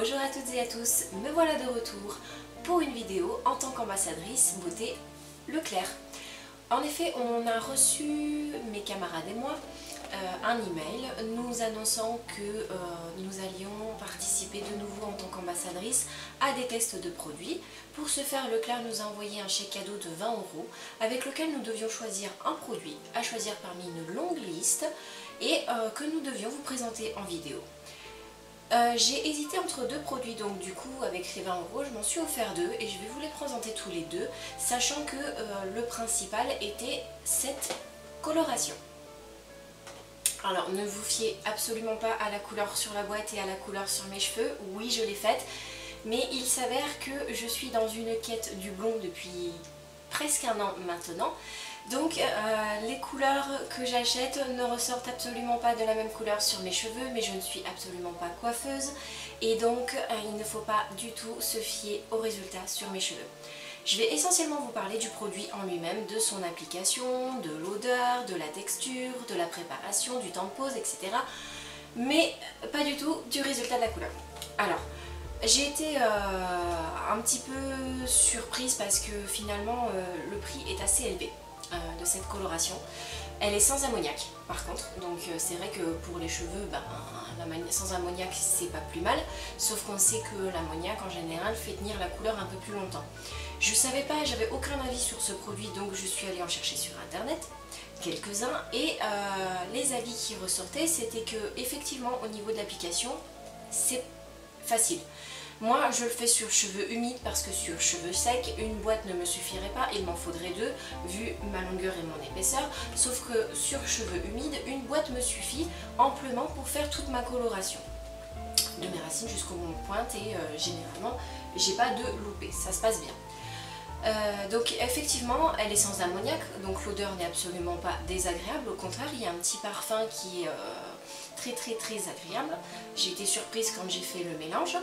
Bonjour à toutes et à tous, me voilà de retour pour une vidéo en tant qu'ambassadrice beauté Leclerc. En effet, on a reçu, mes camarades et moi, un email nous annonçant que nous allions participer de nouveau en tant qu'ambassadrice à des tests de produits. Pour ce faire, Leclerc nous a envoyé un chèque cadeau de 20 € avec lequel nous devions choisir un produit à choisir parmi une longue liste et que nous devions vous présenter en vidéo. J'ai hésité entre deux produits, donc du coup avec les 20 € je m'en suis offert deux et je vais vous les présenter tous les deux, sachant que le principal était cette coloration. Alors ne vous fiez absolument pas à la couleur sur la boîte et à la couleur sur mes cheveux, oui je l'ai faite, mais il s'avère que je suis dans une quête du blond depuis presque un an maintenant. Donc les couleurs que j'achète ne ressortent absolument pas de la même couleur sur mes cheveux, mais je ne suis absolument pas coiffeuse et donc il ne faut pas du tout se fier aux résultats sur mes cheveux. Je vais essentiellement vous parler du produit en lui-même, de son application, de l'odeur, de la texture, de la préparation, du temps de pose, etc. Mais pas du tout du résultat de la couleur. Alors, j'ai été un petit peu surprise parce que finalement le prix est assez élevé de cette coloration. Elle est sans ammoniac par contre, donc c'est vrai que pour les cheveux, sans ammoniac c'est pas plus mal, sauf qu'on sait que l'ammoniac en général fait tenir la couleur un peu plus longtemps. Je savais pas, j'avais aucun avis sur ce produit, donc je suis allée en chercher sur internet quelques-uns et les avis qui ressortaient c'était que effectivement au niveau de l'application c'est facile. Moi je le fais sur cheveux humides parce que sur cheveux secs une boîte ne me suffirait pas, il m'en faudrait deux vu ma longueur et mon épaisseur, sauf que sur cheveux humides une boîte me suffit amplement pour faire toute ma coloration de mes racines jusqu'au mon de pointe et généralement j'ai pas de loupé, ça se passe bien. Donc effectivement elle est sans ammoniac, donc l'odeur n'est absolument pas désagréable, au contraire il y a un petit parfum qui est très agréable. J'ai été surprise quand j'ai fait le mélange.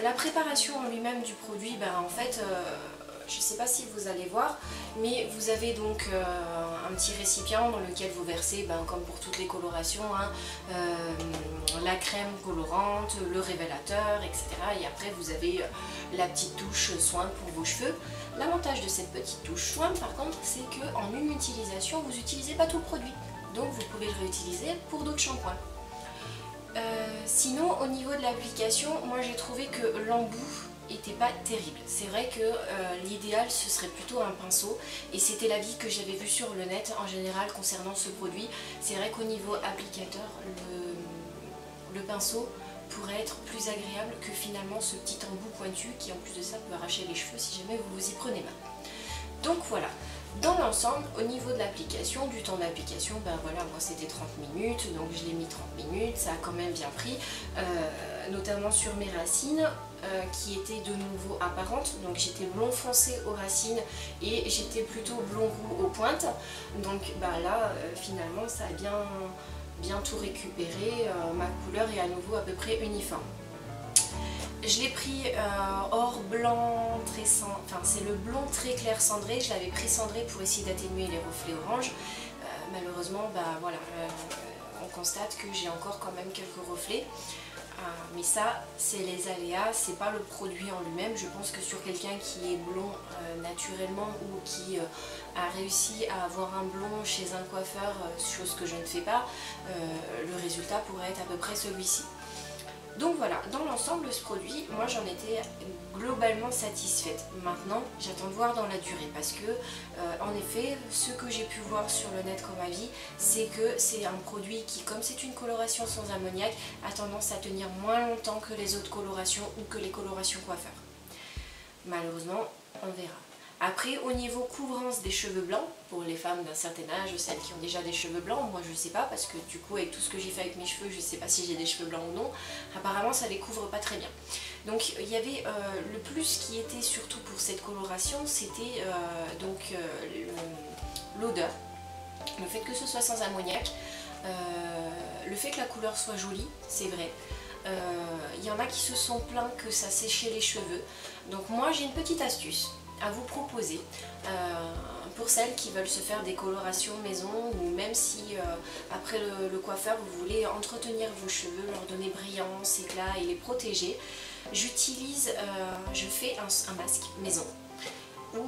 La préparation en lui-même du produit, en fait, je ne sais pas si vous allez voir, mais vous avez donc un petit récipient dans lequel vous versez, comme pour toutes les colorations, la crème colorante, le révélateur, etc. Et après vous avez la petite touche soin pour vos cheveux. L'avantage de cette petite touche soin par contre, c'est qu'en une utilisation, vous n'utilisez pas tout le produit. Donc vous pouvez le réutiliser pour d'autres shampoings. Sinon au niveau de l'application, moi j'ai trouvé que l'embout était pas terrible. C'est vrai que l'idéal ce serait plutôt un pinceau et c'était l'avis que j'avais vu sur le net en général concernant ce produit. C'est vrai qu'au niveau applicateur, le pinceau pourrait être plus agréable que finalement ce petit embout pointu qui en plus de ça peut arracher les cheveux si jamais vous vous y prenez mal. Donc voilà. Dans l'ensemble, au niveau de l'application, du temps d'application, voilà, moi c'était 30 minutes, donc je l'ai mis 30 minutes, ça a quand même bien pris, notamment sur mes racines qui étaient de nouveau apparentes, donc j'étais blond foncé aux racines et j'étais plutôt blond roux aux pointes, donc là finalement ça a bien tout récupéré, ma couleur est à nouveau à peu près uniforme. Je l'ai pris or blanc très cendré, enfin c'est le blond très clair cendré, je l'avais pris cendré pour essayer d'atténuer les reflets orange. Malheureusement voilà, on constate que j'ai encore quand même quelques reflets. Mais ça c'est les aléas, c'est pas le produit en lui-même. Je pense que sur quelqu'un qui est blond naturellement ou qui a réussi à avoir un blond chez un coiffeur, chose que je ne fais pas, le résultat pourrait être à peu près celui-ci. Donc voilà, dans l'ensemble ce produit, moi j'en étais globalement satisfaite. Maintenant, j'attends de voir dans la durée parce que, en effet, ce que j'ai pu voir sur le net comme avis, c'est que c'est un produit qui, comme c'est une coloration sans ammoniac, a tendance à tenir moins longtemps que les autres colorations ou que les colorations coiffeurs. Malheureusement, on verra. Après, au niveau couvrance des cheveux blancs, pour les femmes d'un certain âge, celles qui ont déjà des cheveux blancs, moi je sais pas parce que du coup avec tout ce que j'ai fait avec mes cheveux, je sais pas si j'ai des cheveux blancs ou non, apparemment ça les couvre pas très bien. Donc il y avait le plus qui était surtout pour cette coloration, c'était l'odeur, le fait que ce soit sans ammoniac, le fait que la couleur soit jolie, c'est vrai. Il y en a qui se sont plaints que ça séchait les cheveux, donc moi j'ai une petite astuce. à vous proposer pour celles qui veulent se faire des colorations maison, ou même si après le coiffeur vous voulez entretenir vos cheveux, leur donner brillance, éclat et les protéger. Je fais un masque maison où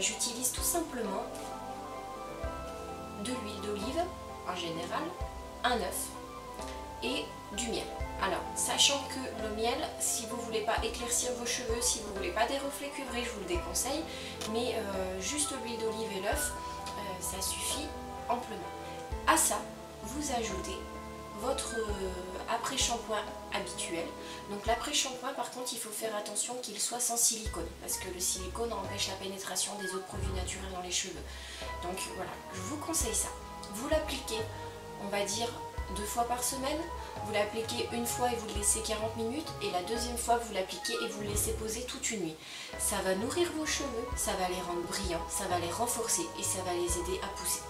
j'utilise tout simplement de l'huile d'olive en général, un œuf et du miel. Alors, sachant que le miel, si vous ne voulez pas éclaircir vos cheveux, si vous ne voulez pas des reflets cuivrés, je vous le déconseille, mais juste l'huile d'olive et l'œuf, ça suffit amplement. À ça, vous ajoutez votre après-shampoing habituel. Donc l'après-shampoing, par contre, il faut faire attention qu'il soit sans silicone, parce que le silicone empêche la pénétration des autres produits naturels dans les cheveux. Donc voilà, je vous conseille ça. Vous l'appliquez, on va dire 2 fois par semaine. Vous l'appliquez une fois et vous le laissez 40 minutes, et la deuxième fois vous l'appliquez et vous le laissez poser toute une nuit. Ça va nourrir vos cheveux, ça va les rendre brillants, ça va les renforcer et ça va les aider à pousser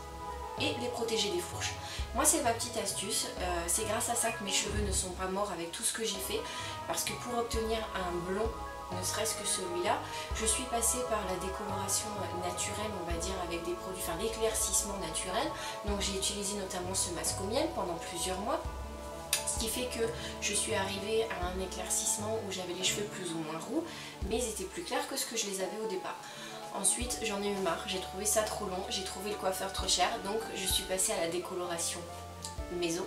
et les protéger des fourches. Moi, c'est ma petite astuce, c'est grâce à ça que mes cheveux ne sont pas morts avec tout ce que j'ai fait, parce que pour obtenir un blond, ne serait-ce que celui-là, je suis passée par la décoloration naturelle, on va dire, avec des produits, enfin l'éclaircissement naturel. Donc j'ai utilisé notamment ce masque au miel pendant plusieurs mois, ce qui fait que je suis arrivée à un éclaircissement où j'avais les cheveux plus ou moins roux, mais ils étaient plus clairs que ce que je les avais au départ. Ensuite, j'en ai eu marre, j'ai trouvé ça trop long, j'ai trouvé le coiffeur trop cher, donc je suis passée à la décoloration maison.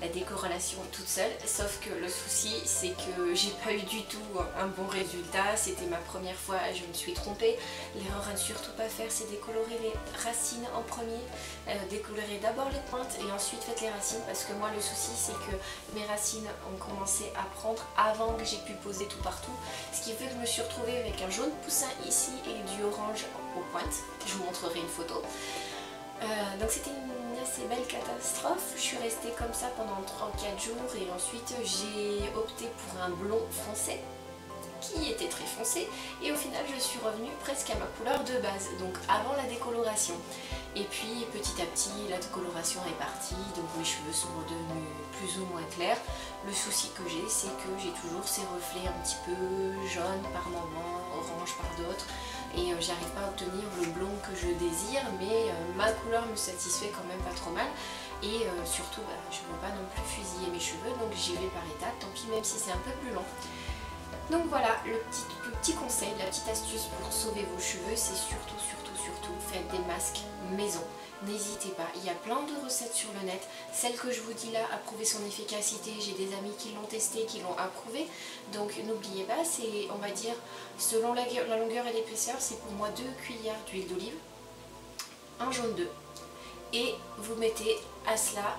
La décoloration toute seule, sauf que le souci c'est que j'ai pas eu du tout un bon résultat, c'était ma première fois, je me suis trompée. L'erreur à ne surtout pas faire, c'est décolorer les racines en premier, décolorer d'abord les pointes et ensuite faites les racines, parce que moi le souci c'est que mes racines ont commencé à prendre avant que j'ai pu poser tout partout, ce qui fait que je me suis retrouvée avec un jaune poussin ici et du orange aux pointes. Je vous montrerai une photo. Donc c'était une assez belle catastrophe. Je suis restée comme ça pendant 3-4 jours et ensuite j'ai opté pour un blond foncé qui était très foncé, et au final je suis revenue presque à ma couleur de base, donc avant la décoloration. Et puis petit à petit la décoloration est partie, donc mes cheveux sont redevenus plus ou moins clairs. Le souci que j'ai, c'est que j'ai toujours ces reflets un petit peu jaunes par moments, orange par d'autres, et j'arrive pas à obtenir le blond que je désire, mais ma couleur me satisfait quand même pas trop mal. Et surtout, je ne veux pas non plus fusiller mes cheveux, donc j'y vais par étapes, tant pis même si c'est un peu plus long. Donc voilà, le petit conseil, la petite astuce pour sauver vos cheveux, c'est surtout faites des masques maison. N'hésitez pas, il y a plein de recettes sur le net. Celle que je vous dis là a prouvé son efficacité, j'ai des amis qui l'ont testé, qui l'ont approuvé. Donc n'oubliez pas, c'est, on va dire, selon la longueur et l'épaisseur, c'est pour moi 2 cuillères d'huile d'olive, un jaune d'œuf. Et vous mettez à cela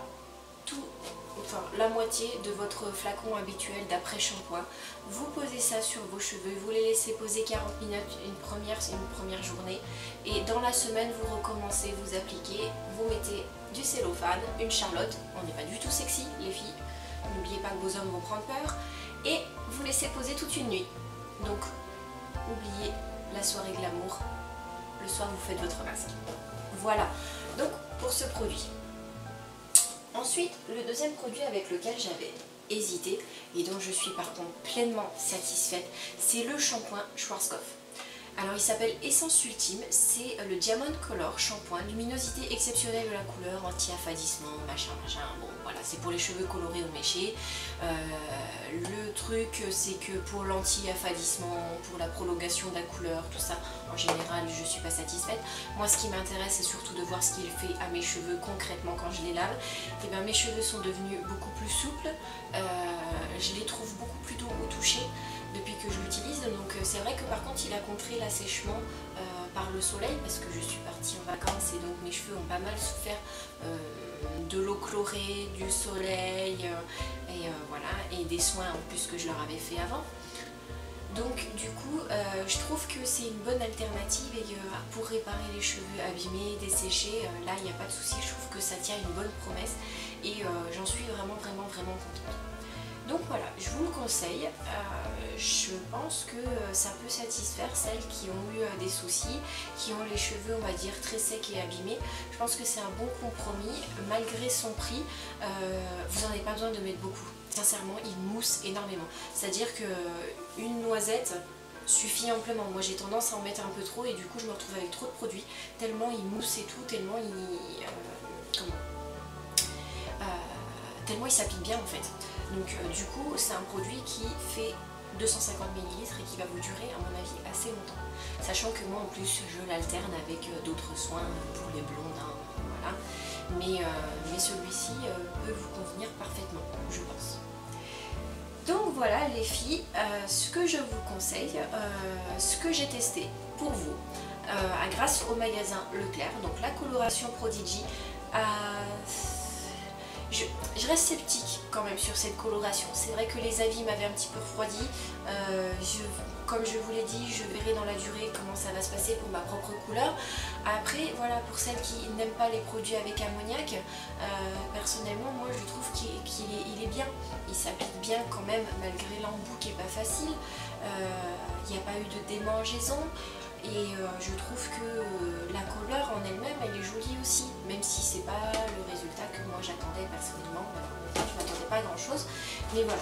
la moitié de votre flacon habituel d'après-shampoing. Vous posez ça sur vos cheveux, vous les laissez poser 40 minutes une première journée, et dans la semaine vous recommencez, vous appliquez, vous mettez du cellophane, une charlotte, on n'est pas du tout sexy les filles, n'oubliez pas que vos hommes vont prendre peur, et vous laissez poser toute une nuit. Donc oubliez la soirée glamour, le soir vous faites votre masque. Voilà, donc pour ce produit. Ensuite, le deuxième produit avec lequel j'avais hésité et dont je suis par contre pleinement satisfaite, c'est le shampoing Schwarzkopf. Alors il s'appelle Essence Ultime, c'est le Diamond Color shampoing, luminosité exceptionnelle de la couleur, anti-affadissement, machin, bon voilà, c'est pour les cheveux colorés ou méchés. Le truc c'est que pour l'anti-affadissement, pour la prolongation de la couleur, tout ça, en général je suis pas satisfaite. Moi ce qui m'intéresse c'est surtout de voir ce qu'il fait à mes cheveux concrètement quand je les lave. Et bien mes cheveux sont devenus beaucoup plus souples, je les trouve beaucoup plus doux au toucher depuis que je l'utilise, donc c'est vrai que par contre il a contré l'assèchement par le soleil, parce que je suis partie en vacances et donc mes cheveux ont pas mal souffert de l'eau chlorée, du soleil et voilà, et des soins en plus que je leur avais fait avant. Donc du coup je trouve que c'est une bonne alternative, et pour réparer les cheveux abîmés, desséchés, là il n'y a pas de souci, je trouve que ça tient une bonne promesse et j'en suis vraiment contente. Donc voilà, je vous le conseille, je pense que ça peut satisfaire celles qui ont eu des soucis, qui ont les cheveux on va dire très secs et abîmés. Je pense que c'est un bon compromis, malgré son prix, vous n'en avez pas besoin de mettre beaucoup. Sincèrement, il mousse énormément, c'est-à-dire qu'une noisette, suffit amplement. Moi j'ai tendance à en mettre un peu trop et du coup je me retrouve avec trop de produits, tellement il mousse et tout, tellement tellement il s'applique bien en fait. Donc du coup c'est un produit qui fait 250 ml et qui va vous durer à mon avis assez longtemps. Sachant que moi en plus je l'alterne avec d'autres soins pour les blondes, hein, voilà. Mais celui-ci peut vous convenir parfaitement, je pense. Donc voilà les filles, ce que je vous conseille, ce que j'ai testé pour vous, grâce au magasin Leclerc, donc la coloration Prodigy. Je reste sceptique quand même sur cette coloration. C'est vrai que les avis m'avaient un petit peu refroidi. Comme je vous l'ai dit, je verrai dans la durée comment ça va se passer pour ma propre couleur. Après, voilà, pour celles qui n'aiment pas les produits avec ammoniac, personnellement, moi je trouve qu'il est bien. Il s'applique bien quand même, malgré l'embout qui n'est pas facile. Il n'y a pas eu de démangeaison. Et je trouve que la couleur en elle-même, elle est jolie aussi, même si c'est pas le résultat que moi j'attendais personnellement. Je m'attendais pas à grand chose, mais voilà.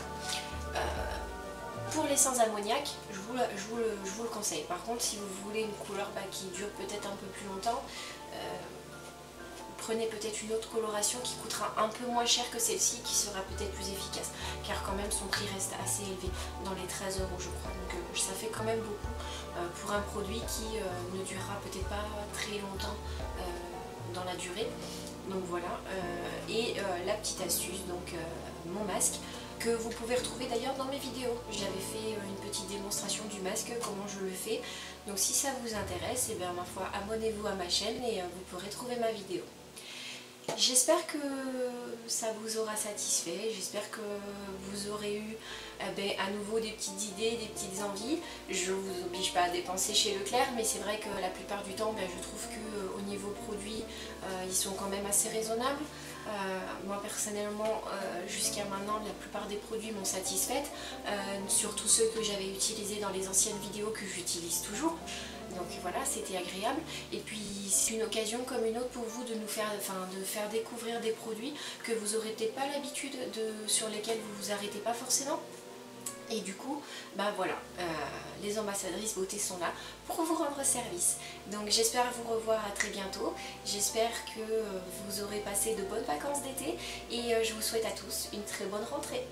Pour les sans ammoniac, je vous le conseille. Par contre, si vous voulez une couleur qui dure peut-être un peu plus longtemps, prenez peut-être une autre coloration qui coûtera un peu moins cher que celle-ci, qui sera peut-être plus efficace, car quand même son prix reste assez élevé, dans les 13 € je crois. Donc ça fait quand même beaucoup pour un produit qui ne durera peut-être pas très longtemps dans la durée. Donc voilà, et la petite astuce, donc mon masque, que vous pouvez retrouver d'ailleurs dans mes vidéos. J'avais fait une petite démonstration du masque, comment je le fais. Donc si ça vous intéresse, et bien ma foi, abonnez-vous à ma chaîne et vous pourrez trouver ma vidéo. J'espère que ça vous aura satisfait, j'espère que vous aurez eu à nouveau des petites idées, des petites envies. Je ne vous oblige pas à dépenser chez Leclerc, mais c'est vrai que la plupart du temps, je trouve qu'au niveau produit, ils sont quand même assez raisonnables. Moi personnellement, jusqu'à maintenant, la plupart des produits m'ont satisfaite, surtout ceux que j'avais utilisés dans les anciennes vidéos que j'utilise toujours. Donc voilà, c'était agréable. Et puis c'est une occasion comme une autre pour vous de nous faire, de faire découvrir des produits que vous n'aurez peut-être pas l'habitude sur lesquels vous vous arrêtez pas forcément. Et du coup, voilà, les ambassadrices beauté sont là pour vous rendre service. Donc j'espère vous revoir à très bientôt. J'espère que vous aurez passé de bonnes vacances d'été et je vous souhaite à tous une très bonne rentrée.